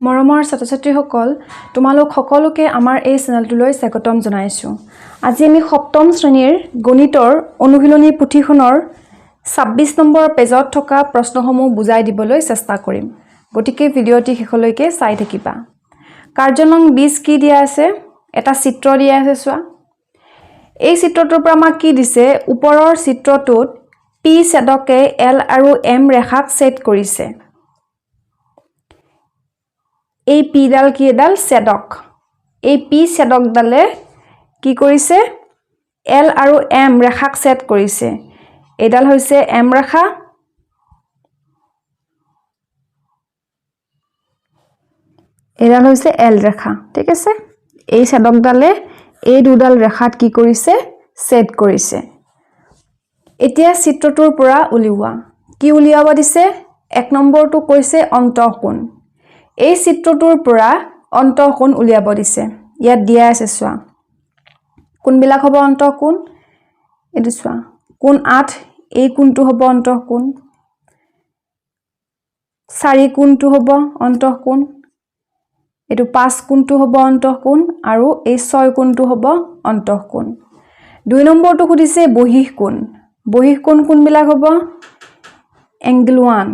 মৰমৰ ছাত্ৰ-ছাত্ৰীসকল তোমালোক সকলোকে আমাৰ এই চেনেলটোলৈ স্বাগতম জনাইছো। আজি আমি সপ্তম শ্ৰেণীৰ গণিতৰ অনুশীলনী পুথিখনৰ 26 নম্বৰ পেজত থকা প্ৰশ্নসমূহ বুজাই দিবলৈ চেষ্টা কৰিম। গতিকে ভিডিঅ'টি শেষলৈকে চাই থাকিবা। কাৰ্য নং 20 কি দিয়া আছে? এটা চিত্ৰ দিয়া আছে চোৱা। এই চিত্ৰটোৰ পৰা আমাক কি দিছে? ওপৰৰ চিত্ৰটোত পি ছেদকে এল আৰু এম ৰেখাক ছেদ কৰিছে। এই পি ডাল কি এডাল ছেদক। এই পি ছেদকডালে কি কৰিছে? এল আৰু এম ৰেখাক ছেদ কৰিছে। এডাল হৈছে এম ৰেখা, এডাল হৈছে এল ৰেখা। ঠিক আছে, এই ছেদকডালে এই দুডাল ৰেখাত কি কৰিছে? ছেদ কৰিছে। এতিয়া চিত্ৰটোৰ পৰা উলিওৱা। কি উলিয়াব দিছে? 1 নম্বৰটো কৈছে অন্তঃকোণ। এই চিত্ৰটোৰ পৰা অন্তঃকোণ উলিয়াব দিছে। ইয়াত দিয়া আছে চোৱা। কোনবিলাক হ'ব অন্তঃকোণ? এটো চোৱা। কোণ 8 এই কোণটো হ'ব অন্তঃকোণ। 4 কোণটো হ'ব অন্তঃকোণ। এটো 5 কোণটো হ'ব অন্তঃকোণ আৰু এই 6 কোণটো হ'ব অন্তঃকোণ। 2 নম্বৰটো খুদিছে বহিঃ কোণ। বহিঃ কোণ কোনবিলাক হ'ব? এংগল 1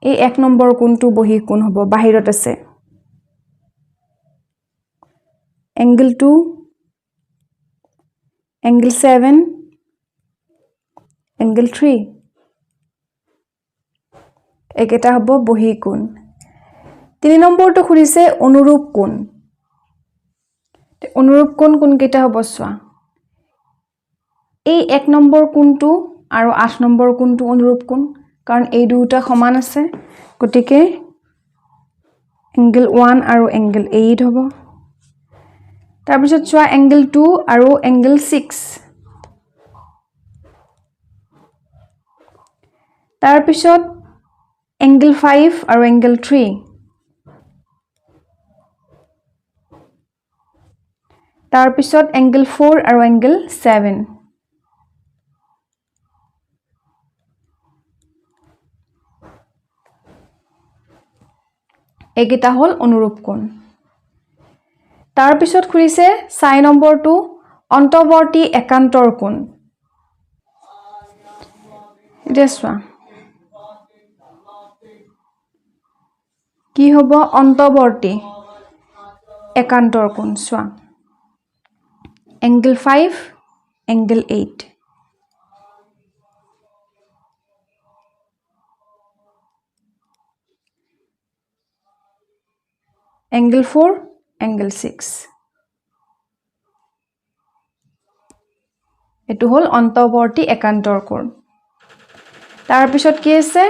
এই 1 নম্বৰ কোণটো বহিঃ কোণ হ'ব, বাহিৰত আছে। এংগল 2, এংগল 7, এংগল 3 একেটা হ'ব বহিঃ কোণ। 3 নম্বৰটো খুদিছে অনুৰূপ কোণ। অনুৰূপ কোণ কোনকেইটা হ'ব চোৱা। এই 1 নম্বৰ কোণটো আৰু 8 নম্বৰ কোণটো অনুৰূপ কোণ, কাৰণ এই দুটা সমান আছে। গতিকে এংগল 1 আৰু এংগল 8 হ'ব। তাৰ পিছত চোৱা এংগল 2 আৰু এংগল 6। তাৰ পিছত এংগল 5 আৰু এংগল 3। তাৰ পিছত এংগল 4 আৰু এংগল 7। এইকেইটা হ'ল অনুৰূপ কোণ। তাৰ পিছত খুলিছে 4 নম্বৰটো অন্তৱৰ্তী একান্তৰ কোণ। এতিয়া চোৱা কি হ'ব? অন্তৱৰ্তী একান্তৰ কোণ চোৱা। Angle 5, angle 8। Angle 4, angle 6। এটো হ'ল অন্তৱৰ্তী একান্তৰ কোণ। তাৰ পিছত কি আছে?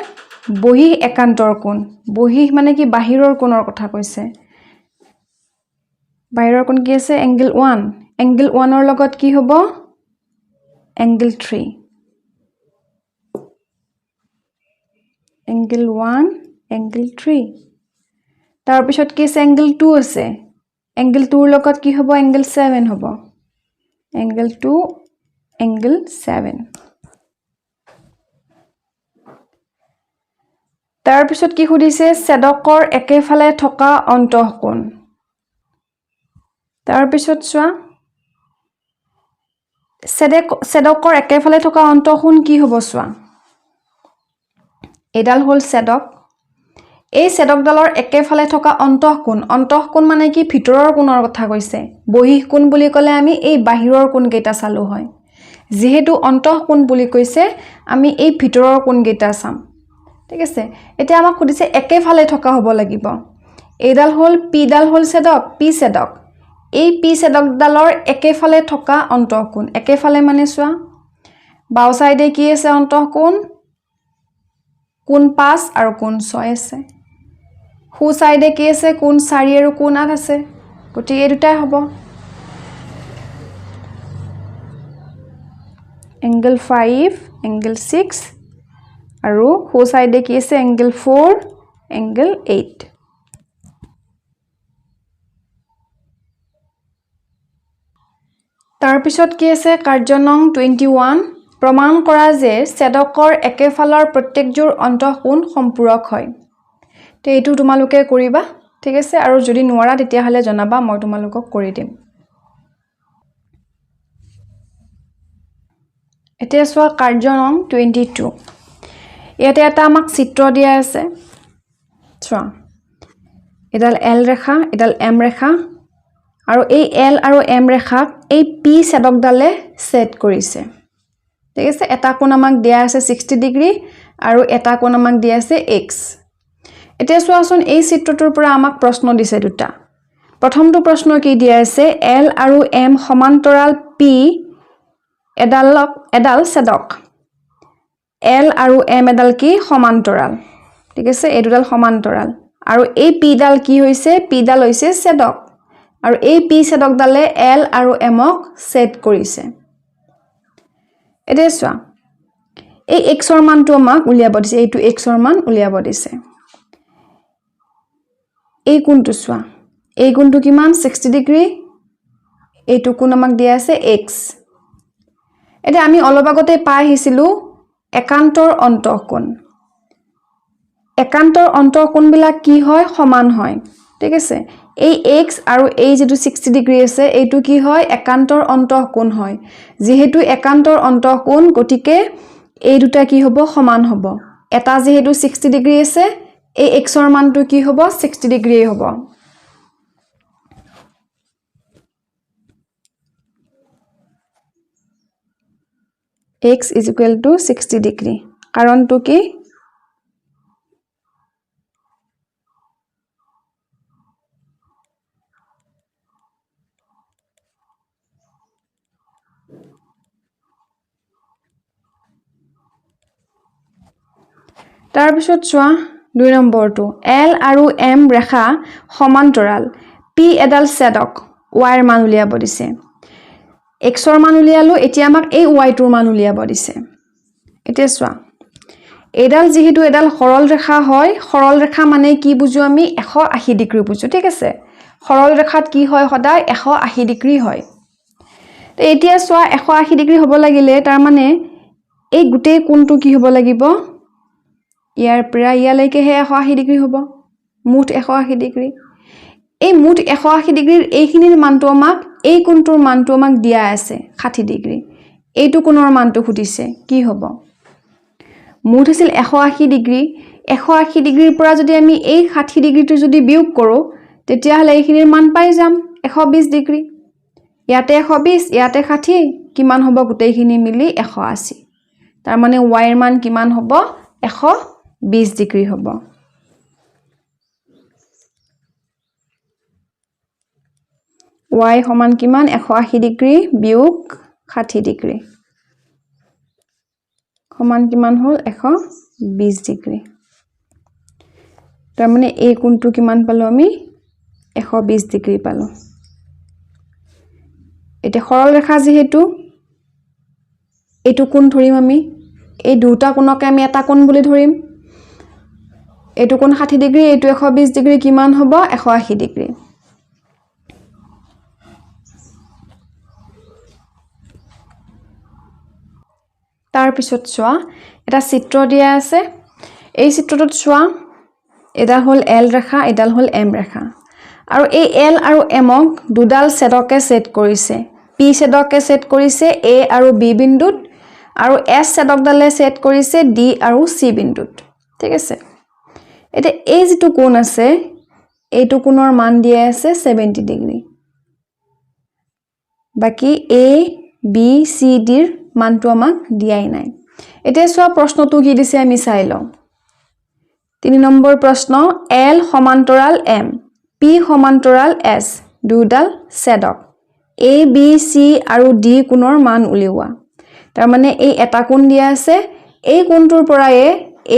বহিঃ একান্তৰ কোণ। বহিঃ মানে কি? বাহিৰৰ কোণৰ কথা কৈছে। বাহিৰৰ কোণ কি আছে? এংগল 1। এংগল 1ৰ লগত কি হ'ব? এংগল 3। Angle 1, angle 3। তাৰ পিছত কি আছে? এংগল 2 আছে। এংগল 2ৰ লগত কি হ'ব? এংগল 7 হ'ব। Angle 2, angle 7। তাৰ পিছত কি সুধিছে? ছেদকৰ একেফালে থকা অন্তঃকোণ। তাৰ পিছত চোৱা ছেদকৰ একেফালে থকা অন্তঃকোণ কি হ'ব চোৱা। এডাল হ'ল ছেদক। এই ছেদকডালৰ একেফালে থকা অন্তঃকোণ। অন্তঃকোণ মানে কি? ভিতৰৰ কোণৰ কথা কৈছে। বহিঃ কোণ বুলি ক'লে আমি এই বাহিৰৰ কোণকেইটা চালো হয়। যিহেতু অন্তঃকোণ বুলি কৈছে, আমি এই ভিতৰৰ কোণকেইটা চাম। ঠিক আছে, এতিয়া আমাক সুধিছে একেফালে থকা হ'ব লাগিব। এইডাল হ'ল পিডাল হ'ল ছেদক, পি ছেদক। এই পি ছেদকডালৰ একেফালে থকা অন্তঃকোণ। একেফালে মানে চোৱা বাও চাইডে কি আছে? অন্তঃকোণ কোণ 5 আৰু কোণ 6 আছে। সো চাইডে কি আছে? কোণ 4 আৰু কোণ 8 আছে। গতিকে এই দুটাই হ'ব। এংগল 5, এংগল 6 আৰু সো চাইডে কি আছে? Angle 4, angle 8। তাৰ পিছত কি আছে? কাৰ্য নং 21 প্ৰমাণ কৰা যে ছেদকৰ একেফালৰ প্ৰত্যেকযোৰ অন্তঃকোণ সম্পূৰক হয়। তে এইটো তোমালোকে কৰিবা। ঠিক আছে আৰু যদি নোৱাৰা তেতিয়াহ'লে জনাবা মই তোমালোকক কৰি দিম এতিয়া চোৱা কাৰ্য নং 22 ইয়াতে এটা আমাক চিত্ৰ দিয়া আছে চোৱা এডাল L ৰেখা এডাল M ৰেখা আৰু এই L আৰু M ৰেখাক এই P ছেদকডালে ছেদ কৰিছে ঠিক আছে এটা কোণ আমাক দিয়া আছে 60 ডিগ্ৰী আৰু এটা কোণ আমাক দিয়া আছে x এতিয়া চোৱাচোন এই চিত্ৰটোৰ পৰা আমাক প্ৰশ্ন দিছে দুটা প্ৰথমটো প্ৰশ্ন কি দিয়া আছে L আৰু M সমান্তৰাল P এডাল ছেদক L আৰু M এডাল কি সমান্তৰাল ঠিক আছে এই দুডাল সমান্তৰাল আৰু এই P ডাল কি হৈছে P ডাল হৈছে ছেদক আৰু এই P ছেদকডালে L আৰু M ক ছেদ কৰিছে এতিয়া চোৱা এই x ৰ মানটো আমাক উলিয়াব দিছে এইটো x ৰ মান উলিয়াব দিছে এই কোণটো চোৱা এই কোণটো কিমান 60 ডিগ্ৰী এইটো কোণ আমাক দিয়া আছে x এটা আমি অলপ আগতে পাই আহিছিলো একান্তৰ অন্তঃকোণ বিলাক কি হয় সমান হয় ঠিক আছে এই x আৰু এই যেটো 60 ডিগ্ৰী আছে এইটো কি হয় একান্তৰ অন্তঃকোণ হয় যেহেতু একান্তৰ অন্তঃকোণ গতিকে এই দুটা কি হ'ব সমান হ'ব এটা যেহেতু 60 ডিগ্ৰী আছে এই x ৰ মানটো কি হ'ব 60 ডিগ্ৰী হ'ব x = 60 ডিগ্ৰী কাৰণটো কি তাৰ পিছত চোৱা 2 নম্বৰটো L আৰু M ৰেখা সমান্তৰাল P এডাল ছেদক y ৰ মান উলিয়াব দিছে x ৰ মান উলিয়ালো এতিয়া আমাক এই y টোৰ মান উলিয়াব দিছে এতিয়া চোৱা এডাল যেহেতু এডাল সৰল ৰেখা হয় সৰল ৰেখা মানে কি বুজো আমি 180 ডিগ্ৰী বুজো ঠিক আছে সৰল ৰেখাত কি হয় সদায় 180 ডিগ্ৰী হয় তে এতিয়া চোৱা 180 ডিগ্ৰী হ'ব লাগিলে তাৰ মানে এই গুটেই কোণটো কি হ'ব লাগিব ইয়াৰ পৰা ইয়ালৈকে হে 180 ডিগ্ৰী হ'ব মুঠ 180 ডিগ্ৰী এই মুঠ 180 ডিগ্ৰীৰ এইখিনিৰ মানটো আমাক এই কোণটোৰ মানটো আমাক দিয়া আছে 60 ডিগ্ৰী এইটো কোণৰ মানটো খুদিছে কি হ'ব মুঠ আছিল 180 ডিগ্ৰী 180 ডিগ্ৰীৰ পৰা যদি আমি এই 60 ডিগ্ৰীটো যদি বিয়োগ কৰো তেতিয়া হলে এইখিনিৰ মান পাই যাম 120 ডিগ্ৰী ইয়াতে 120 ইয়াতে 60 কিমান হ'ব গুটেইখিনি মিলি 180 তাৰ মানে y ৰ মান কিমান হ'ব 120 ডিগ্ৰী হ'ব y সমান কিমান 180 ডিগ্ৰী বিয়োগ 60 ডিগ্ৰী সমান কিমান হ'ল 120 ডিগ্ৰী তাৰ মানে এই কোণটো কিমান পালো আমি 120 ডিগ্ৰী পালো এটা সৰল ৰেখা যেহেতু এটো কোণ ধৰিম আমি এই দুটা কোণকে আমি এটা কোণ বুলি ধৰিম এটো কোণ 60 ডিগ্ৰী এটো 120 ডিগ্ৰী কিমান হ'ব 180 ডিগ্ৰী তাৰ পিছত চোৱা এটা চিত্ৰ দিয়া আছে এই চিত্ৰটোত চোৱা এটা হল L ৰেখা এডাল হল M ৰেখা আৰু এই L আৰু M ক দুডাল ছেদকে ছেদ কৰিছে P ছেদকে ছেদ কৰিছে A আৰু B বিন্দুত আৰু S ছেদকডালে ছেদ কৰিছে D আৰু C বিন্দুত ঠিক আছে এটা এই যেটো কোণ আছে এইটো কোণৰ মান দিয়া আছে 70 ডিগ্ৰী বাকি A B C D ৰ মানটো আমাক দিয়াই নাই এতিয়া চোৱা প্ৰশ্নটো কি দিছে আমি চাই লওঁ 3 নম্বৰ প্ৰশ্ন L সমান্তৰাল M P সমান্তৰাল S দুডাল ছেদক A B C আৰু D কোণৰ মান উলিওৱা তাৰ মানে এই এটা কোণ দিয়া আছে এই কোণটোৰ পৰাই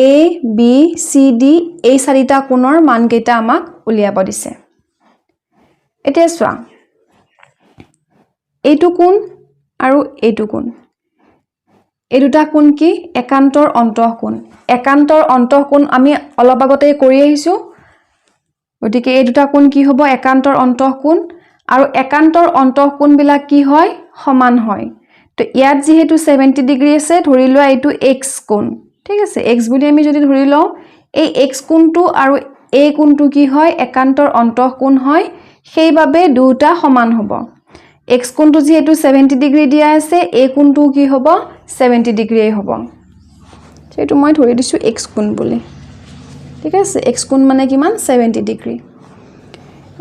A B C D এই চাৰিটা কোণৰ মান কেইটা আমাক উলিয়াব দিছে এতিয়া চোৱা এইটো কোণ আৰু এইটো কোণ এই দুটা কোণ কি একান্তৰ অন্তঃকোণ আমি অলপ আগতে কৰি আহিছো গতিকে এই দুটা কোণ কি হ'ব একান্তৰ অন্তঃকোণ আৰু একান্তৰ অন্তঃকোণ বিলাক কি হয় সমান হয় তো ইয়াত যেহেতু 70 ডিগ্ৰী আছে ধৰি লোৱা এইটো x কোণ ঠিক আছে x বুলি আমি যদি ধৰি লওঁ এই x কোণটো আৰু এই কোণটো কি হয় একান্তৰ অন্তঃকোণ হয় সেইবাবে দুটা সমান হ'ব x কোণটো যেহেতু 70 ডিগ্ৰী দিয়া আছে এই কোণটো কি হ'ব 70 ডিগ্ৰী হ'ব সেইটো মই ধৰি দিছো x কোণ বুলি ঠিক আছে x কোণ মানে কিমান 70 ডিগ্ৰী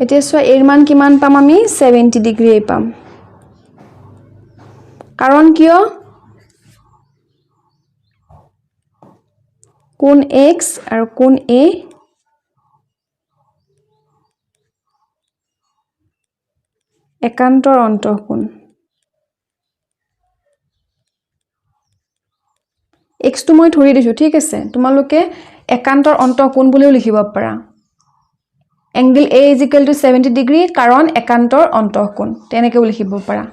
এতিয়া চোৱা এৰ মান কিমান পাম আমি 70 ডিগ্ৰী পাম কাৰণ কিয় কোণ x আৰু কোণ a একান্তৰ অন্তঃকোণ x টো মই ধৰি দিছো ঠিক আছে তোমালোকে একান্তৰ অন্তঃকোণ বুলিও লিখিব পাৰা angle a = 70 ডিগ্ৰী কাৰণ একান্তৰ অন্তঃকোণ তেনেকৈ লিখিব পাৰা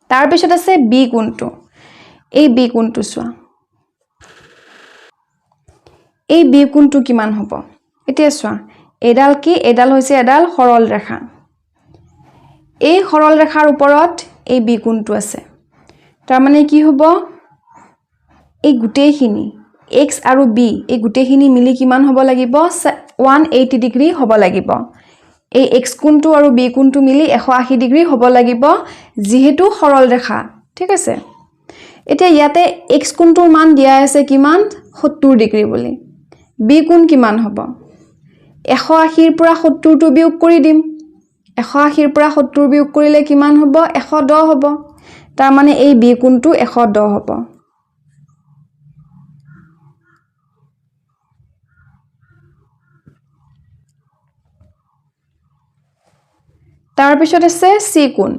তাৰ পিছত আছে b কোণটো এই b কোণটো চোৱা এই b কোণটো কিমান হ'ব এতিয়া চোৱা এডাল কি এডাল হৈছে এডাল সৰল ৰেখা এই সৰল ৰেখাৰ ওপৰত এই b কোণটো আছে তাৰ মানে কি হ'ব এই গুটেইখিনি x আৰু b এই গুটেইখিনি মিলি কিমান হ'ব লাগিব 180 ডিগ্ৰী হ'ব লাগিব এই x কোণটো আৰু b কোণটো মিলি 180 ডিগ্ৰী হ'ব লাগিব যেহেতু সৰল ৰেখা ঠিক আছে এতিয়া ইয়াতে x কোণটোৰ মান দিয়া আছে কিমান 70 ডিগ্ৰী বুলি b কোণ কিমান হ'ব 180 ৰ পৰা 70 টো বিয়োগ কৰি দিম 180 ৰ পৰা 70 বিয়োগ কৰিলে কিমান হ'ব 110 হ'ব তাৰ মানে এই b কোণটো 110 হ'ব তাৰ পিছত আছে c কোণ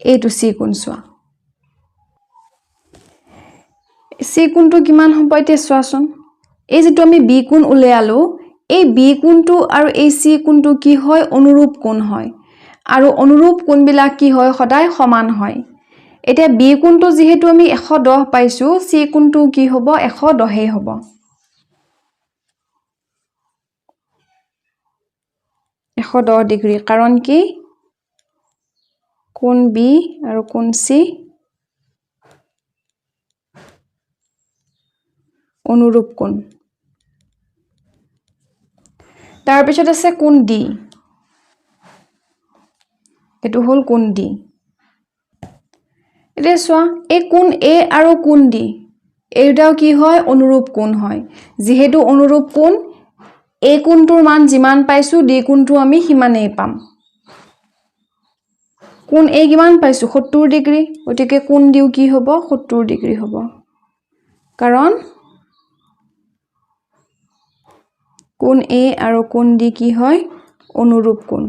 এইটো c কোণ চোৱা c কোণটো কিমান হ'ব এতিয়া চোৱাচোন এই যেটো আমি b কোণ উলিয়ালো এই b কোণটো আৰু এই c কোণটো কি হয় অনুৰূপ কোণ হয় আৰু অনুৰূপ কোণবিলাক কি হয় সদায় সমান হয় এতিয়া b কোণটো যেহেতু আমি 110 পাইছো c কোণটো কি হ'ব 110 ই হ'ব 110 ডিগ্ৰী কাৰণ কি কোণ b আৰু কোণ c অনুৰূপ কোণ তাৰ পিছত আছে কোণ d এটো হল কোণ d এতিয়া চোৱা এই কোণ a আৰু কোণ d এইটাও কি হয় অনুৰূপ কোণ হয় যেহেতু অনুৰূপ কোণ a কোণটোৰ মান যিমান পাইছো d কোণটো আমি হিমানেই পাম কোণ a কিমান পাইছো 70 ডিগ্ৰী গতিকে কোণ d কি হ'ব 70 ডিগ্ৰী হ'ব কাৰণ কোণ a আৰু কোণ d কি হয় অনুৰূপ কোণ